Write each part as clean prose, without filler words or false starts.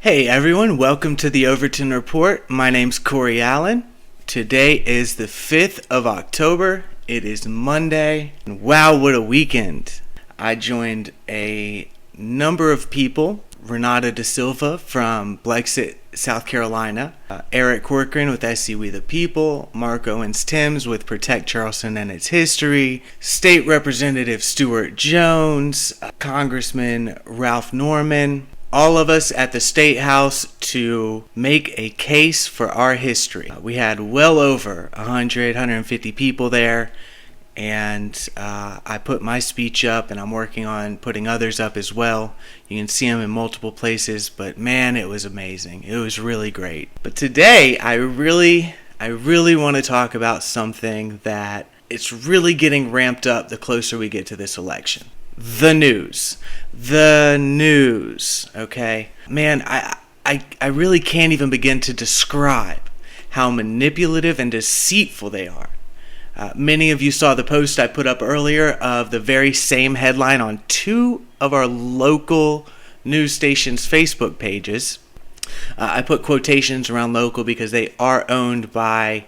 Hey everyone, welcome to the Overton Report. My name's Corey Allen. Today is the 5th of October. It is Monday. And wow, what a weekend. I joined a number of people. Renata Da Silva from Blexit, South Carolina. Eric Corcoran with SC We the People. Mark Owens-Timms with Protect Charleston and Its History. State Representative Stuart Jones. Congressman Ralph Norman. All of us at the State House to make a case for our history. We had well over 150 people there, and I put my speech up, and I'm working on putting others up as well. You can see them in multiple places, but man, it was amazing. It was really great. But today, I really want to talk about something that it's really getting ramped up the closer we get to this election. The news, okay? Man, I really can't even begin to describe how manipulative and deceitful they are. Many of you saw the post I put up earlier of the very same headline on two of our local news stations' Facebook pages. I put quotations around local because they are owned by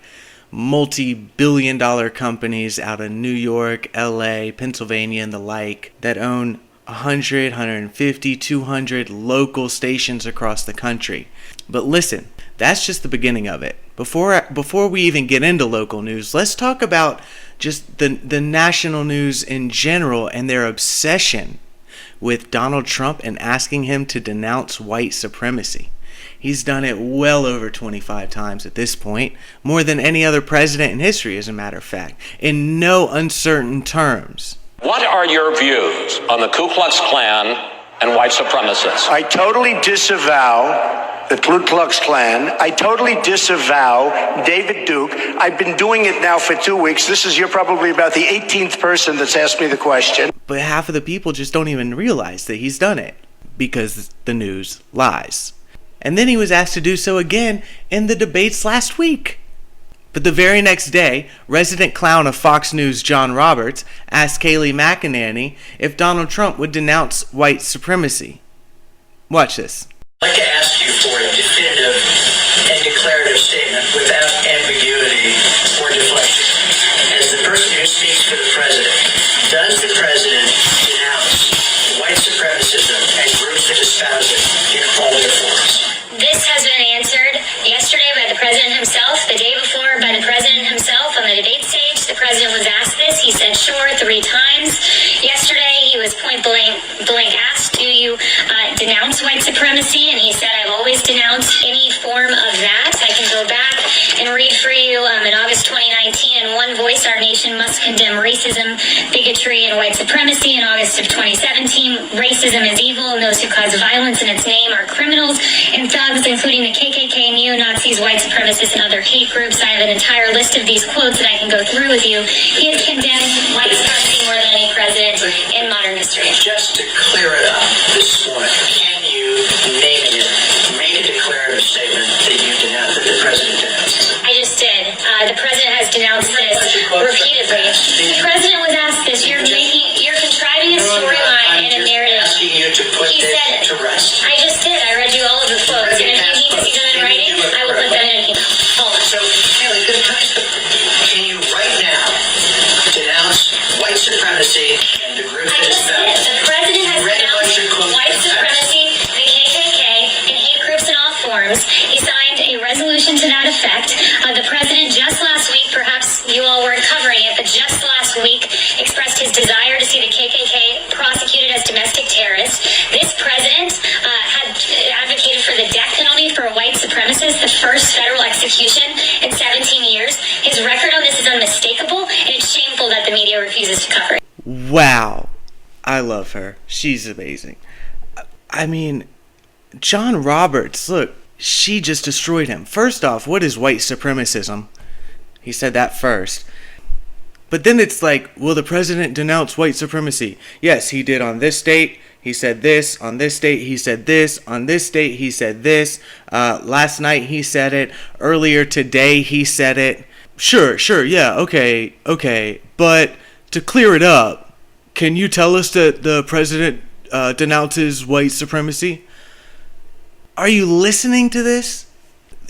multi-billion-dollar companies out of New York, LA, Pennsylvania, and the like that own 100, 150, 200 local stations across the country. But listen, that's just the beginning of it. Before we even get into local news, let's talk about just the national news in general and their obsession with Donald Trump and asking him to denounce white supremacy. He's done it well over 25 times at this point, more than any other president in history, as a matter of fact, in no uncertain terms. What are your views on the Ku Klux Klan and white supremacists? I totally disavow the Ku Klux Klan. I totally disavow David Duke. I've been doing it now for 2 weeks. You're probably about the 18th person that's asked me the question. But half of the people just don't even realize that he's done it because the news lies. And then he was asked to do so again in the debates last week. But the very next day, resident clown of Fox News John Roberts asked Kayleigh McEnany if Donald Trump would denounce white supremacy. Watch this. I'd like to ask you for a definitive and declarative statement without ambiguity or deflection. As the person who speaks for the president, does the president denounce white supremacism and groups that espouse it in all their forms? This has been answered yesterday by the president himself, the day before by the president himself on the debate stage. The president was asked this. He said sure 3 times. Yesterday he was point blank asked, do you denounce white supremacy? And he said, I've always denounced any form of that. I can go back and read for you in August 2019, in one voice, our nation must condemn racism, bigotry, and white supremacy. In August of 2017, racism is evil, and those who cause violence in its name are criminals and thugs, including the KKK, neo-Nazis, white supremacists, and other hate groups. I have an entire list of these quotes that I can go through with you. He has condemned white supremacy more than any president in modern history. Just to clear it up this morning, can you name it, make a declarative statement that you denounce, that the president denounces? I just did. The president has denounced this repeatedly. The president was asked this. You're contriving a storyline and a narrative. Asking you to put He this said, to rest. I just did. I read you all of the quotes. And if you need to see them in writing, I will put them in an email. Hold on. So, Haley, can you right now denounce white supremacy and the group I that just did. espouse? The president has Read a bunch of denounced quotes white from supremacy, the KKK, and hate groups in all forms. He signed a resolution to that effect. The president just last week, perhaps you all weren't covering it, but just last week expressed his desire to see the KKK prosecuted as domestic terrorists. This president had advocated for the death penalty for a white supremacist, the first federal execution in 17 years. His record on this is unmistakable, and it's shameful that the media refuses to cover it. Wow. I love her. She's amazing. I mean, John Roberts, look, she just destroyed him. First off, what is white supremacism? He said that first. But then it's like, will the president denounce white supremacy? Yes, he did on this date. He said this. On this date, he said this. On this date, he said this. Last night, he said it. Earlier today, he said it. Sure, yeah, okay. But to clear it up, can you tell us that the president denounces white supremacy? Are you listening to this?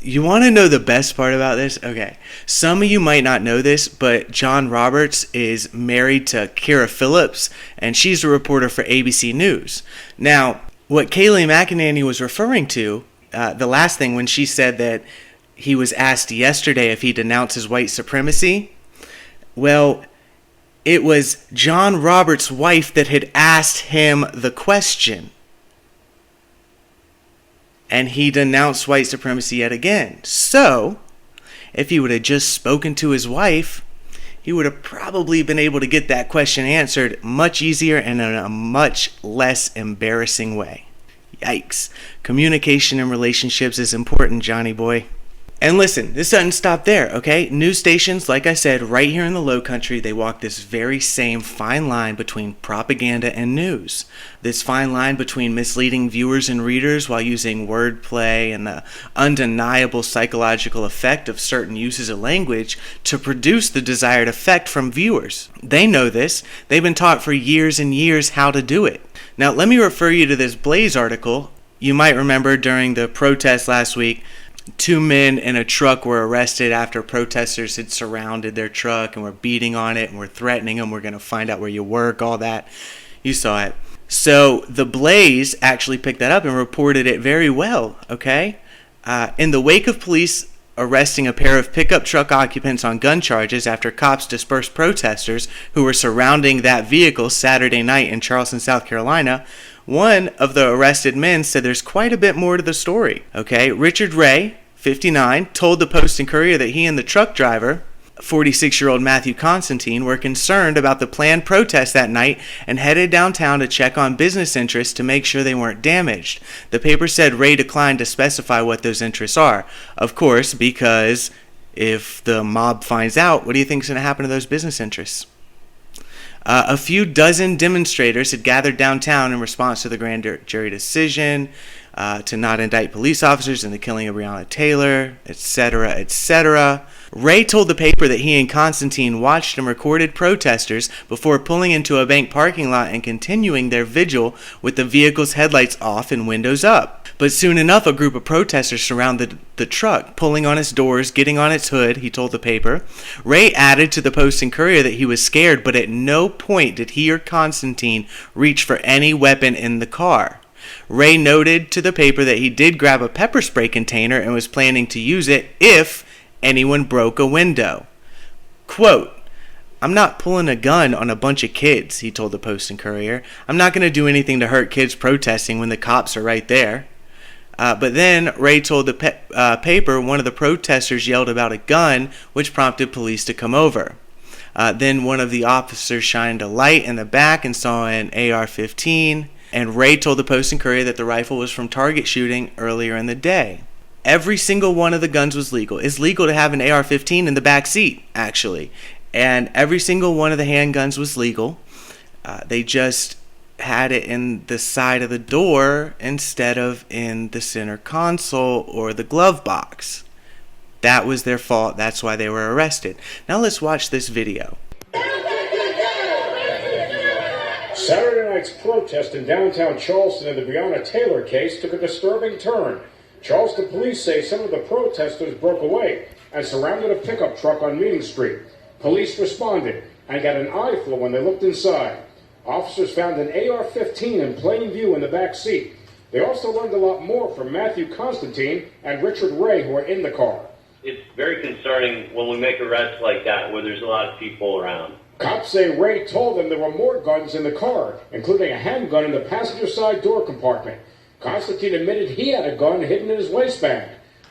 You want to know the best part about this? Okay. Some of you might not know this, but John Roberts is married to Kara Phillips, and she's a reporter for ABC News. Now, what Kayleigh McEnany was referring to, the last thing when she said that he was asked yesterday if he denounces white supremacy, well, it was John Roberts' wife that had asked him the question. And he denounced white supremacy yet again. So, if he would have just spoken to his wife, he would have probably been able to get that question answered much easier and in a much less embarrassing way. Yikes. Communication in relationships is important, Johnny boy. And listen, this doesn't stop there, okay? News stations, like I said, right here in the Low Country, they walk this very same fine line between propaganda and news. This fine line between misleading viewers and readers while using wordplay and the undeniable psychological effect of certain uses of language to produce the desired effect from viewers. They know this. They've been taught for years and years how to do it. Now, let me refer you to this Blaze article. You might remember during the protest last week, 2 men in a truck were arrested after protesters had surrounded their truck and were beating on it and were threatening them. We're going to find out where you work, all that. You saw it. So the Blaze actually picked that up and reported it very well, okay? In the wake of police arresting a pair of pickup truck occupants on gun charges after cops dispersed protesters who were surrounding that vehicle Saturday night in Charleston, South Carolina, one of the arrested men said there's quite a bit more to the story. Okay, Richard Ray, 59, told the Post and Courier that he and the truck driver, 46-year-old Matthew Constantine, were concerned about the planned protest that night and headed downtown to check on business interests to make sure they weren't damaged. The paper said Ray declined to specify what those interests are. Of course, because if the mob finds out, what do you think is going to happen to those business interests? A few dozen demonstrators had gathered downtown in response to the grand jury decision to not indict police officers in the killing of Breonna Taylor, etc., etc. Ray told the paper that he and Constantine watched and recorded protesters before pulling into a bank parking lot and continuing their vigil with the vehicle's headlights off and windows up. But soon enough, a group of protesters surrounded the truck, pulling on its doors, getting on its hood, he told the paper. Ray added to the Post and Courier that he was scared, but at no point did he or Constantine reach for any weapon in the car. Ray noted to the paper that he did grab a pepper spray container and was planning to use it if anyone broke a window. Quote, "I'm not pulling a gun on a bunch of kids," he told the Post and Courier. "I'm not going to do anything to hurt kids protesting when the cops are right there." But then Ray told the paper one of the protesters yelled about a gun, which prompted police to come over. Then one of the officers shined a light in the back and saw an AR-15. And Ray told the Post and Courier that the rifle was from target shooting earlier in the day. Every single one of the guns was legal. It's legal to have an AR-15 in the back seat, actually. And every single one of the handguns was legal. They just had it in the side of the door instead of in the center console or the glove box. That was their fault. That's why they were arrested. Now let's watch this video. Saturday night's protest in downtown Charleston in the Breonna Taylor case took a disturbing turn. Charleston police say some of the protesters broke away and surrounded a pickup truck on Meeting Street. Police responded and got an eyeful when they looked inside. Officers found an AR-15 in plain view in the back seat. They also learned a lot more from Matthew Constantine and Richard Ray, who were in the car. It's very concerning when we make arrests like that where there's a lot of people around. Cops say Ray told them there were more guns in the car, including a handgun in the passenger side door compartment. Constantine admitted he had a gun hidden in his waistband.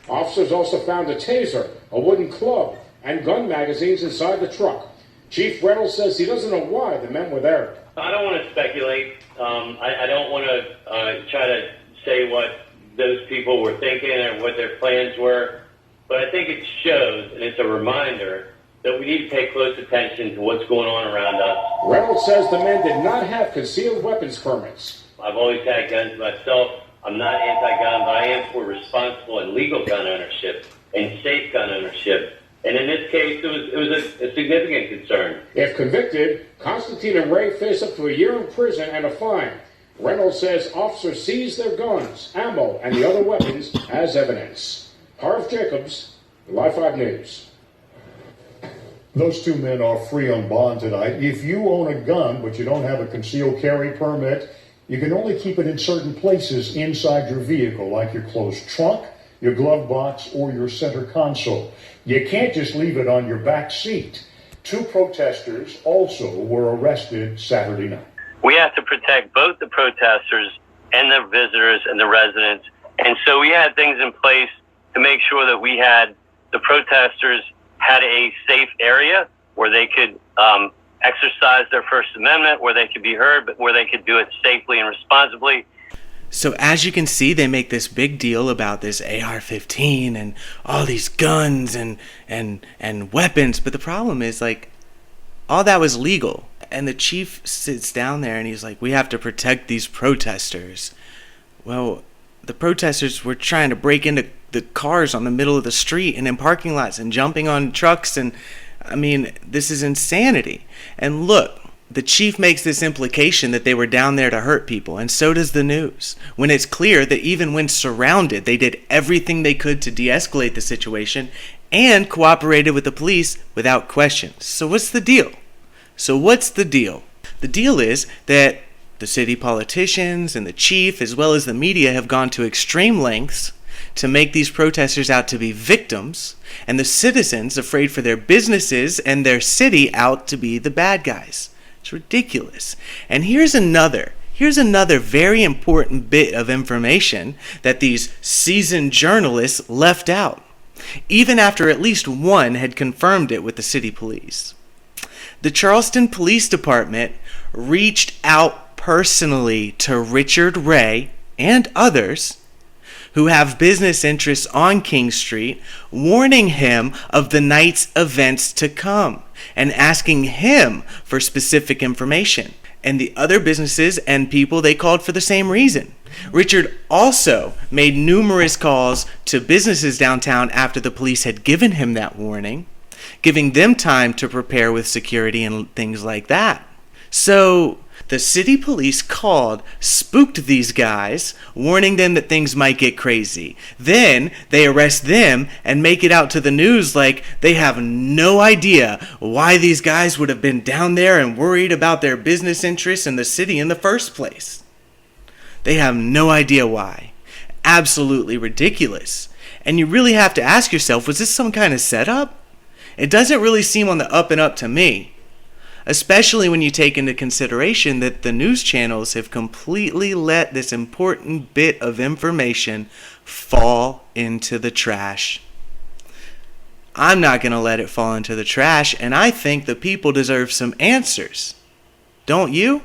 Officers also found a taser, a wooden club, and gun magazines inside the truck. Chief Reynolds says he doesn't know why the men were there. I don't want to speculate. I don't want to try to say what those people were thinking or what their plans were. But I think it shows, and it's a reminder, that we need to pay close attention to what's going on around us. Reynolds says the men did not have concealed weapons permits. I've always had guns myself. I'm not anti-gun, but I am for responsible and legal gun ownership and safe gun ownership. And in this case, it was a significant concern. If convicted, Constantine and Ray face up to a year in prison and a fine. Reynolds says officers seized their guns, ammo, and the other weapons as evidence. Harv Jacobs, Live 5 News. Those two men are free on bond tonight. If you own a gun, but you don't have a concealed carry permit, you can only keep it in certain places inside your vehicle, like your closed trunk, your glove box, or your center console. You can't just leave it on your back seat. Two protesters also were arrested Saturday night. We have to protect both the protesters and the visitors and the residents. And so we had things in place to make sure that we had the protesters had a safe area where they could exercise their First Amendment, where they could be heard, but where they could do it safely and responsibly. So as you can see, they make this big deal about this AR-15 and all these guns and weapons. But the problem is, like, all that was legal. And the chief sits down there and he's like, we have to protect these protesters. Well, the protesters were trying to break into the cars on the middle of the street and in parking lots and jumping on trucks. And I mean, this is insanity. And look, the chief makes this implication that they were down there to hurt people, and so does the news, when it's clear that even when surrounded, they did everything they could to de-escalate the situation and cooperated with the police without question. So what's the deal? The deal is that the city politicians and the chief, as well as the media, have gone to extreme lengths to make these protesters out to be victims, and the citizens, afraid for their businesses and their city, out to be the bad guys. It's ridiculous. And here's another very important bit of information that these seasoned journalists left out, even after at least one had confirmed it with the city police. The Charleston Police Department reached out personally to Richard Ray and others who have business interests on King Street, warning him of the night's events to come and asking him for specific information. And the other businesses and people, they called for the same reason. Richard also made numerous calls to businesses downtown after the police had given him that warning, giving them time to prepare with security and things like that. So the city police called, spooked these guys, warning them that things might get crazy. Then they arrest them and make it out to the news like they have no idea why these guys would have been down there and worried about their business interests in the city in the first place. They have no idea why. Absolutely ridiculous. And you really have to ask yourself, was this some kind of setup? It doesn't really seem on the up and up to me. Especially when you take into consideration that the news channels have completely let this important bit of information fall into the trash. I'm not going to let it fall into the trash, and I think the people deserve some answers. Don't you?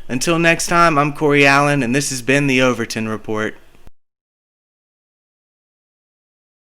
Until next time, I'm Corey Allen, and this has been the Overton Report.